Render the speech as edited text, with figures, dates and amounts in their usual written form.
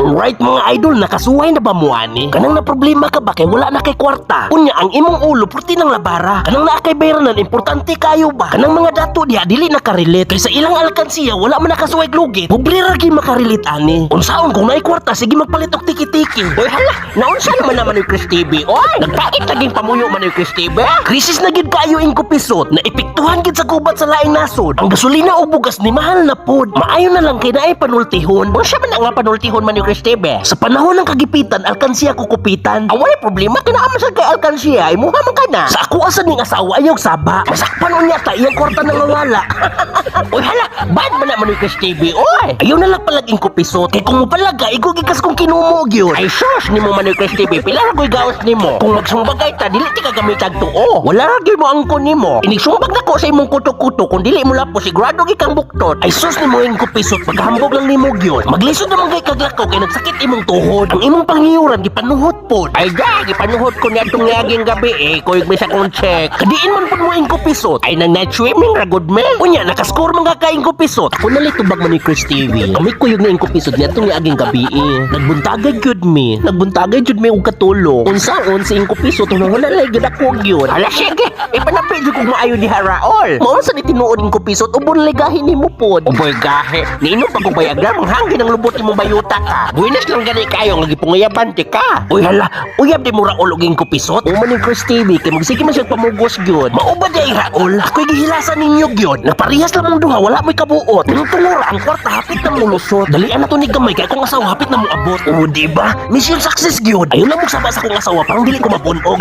Alright mga idol, nakasuway na ba mo ani? Kanang na problema ka ba kay wala na kay kwarta? Unya ang imong ulo purti ng labara. Kanang naa kay bayranan importante kayo ba? Kanang mga dato diha dili nakarelate kay sa ilang alkansiya wala man nakasuway glugit. Pobre ra gyud makarelate ani. Unsaon kung naay kwarta sige magpalit og tiki-tiki. Oy hala, naunsa naman ni Chris TV? Oy, nagpait naging pamuyo man ni Chris TV. Krisis na gid kayo ingko pisot na epektuhan gid sa gubat sa laing nasod. Ang gasolina o bugas ni mahal na pod. Maayo na lang kay naay panultihon. Unsa man nga panultihon man ni Chris TV? Sa panahon ng kagipitan, alkansiya kukupitan. Away problema kinaaman sa kay alkansiya, imuha man ka na. Sa ako asa ning asawa ayaw saba. Masakpan unya ta iyang kwarta nang wala. Oy hala, bad man naman ni Chris TV. Oy, ayaw na lang palaging kupisot. Kay kung mo palaga, igugikas kong kinumo gyud. Ay sus nimo man ni Chris TV, pila ra koy gaos nimo. Kung magsumbagay ta, dili ti ka gamitag tuo. Wala ra gyud mo angkon nimo. Inigsumbag nako sa imong kuto-kuto kung dili mo lapo sigurado gikang buktot. Ay sus nimo ing kupisot, paghambog lang nimo gyud. Maglisod naman kay kaglakaw kay nagsakit imong tuhod. Ang imong panghiyuran gipanuhot pod. Ay ga, gipanuhot ko niadtong niaging gabi kuyog may sakong check. Kadiin man pod mo ing kupisot. Ay nang night swimming ra good me. Unya nakascore man ka ing kupisot. Ako na litubag man ni Chris TV. Kami kuyog na ing kupisot niadtong niaging gabi Nagbuntagay gyud me. Nagbuntagay gyud me og katulong. Unsaon sa ing kupisot wala lay gyud ako gyud. Ala sige, ipanapi gyud kog maayo di Haraol. Mao sa ni tinuod ing kupisot ubon legahin nimo pod. Uboy gahe. Niinom pa kog bayagra manghangin ang lubot imong bayuta ka. Buenas lang gani kayo nga gipungayaban ti ka. Uy hala, uyab di mo Raol og ing kupisot. Uman ni Chris TV kay magsige man siya pamugos gyud. Mauba di Raol. Ako'y gihilasan ninyo gyud. Naparehas lang mong duha wala mo'y kabuot. Ning tungura ang kwarta hapit na mo lusot. Dalian na to ni gamay kay kung asawa hapit na mo abot. O di ba? Mission success gyud. Ayon lang mo saba sa kong asawa pang dili ko mabunog.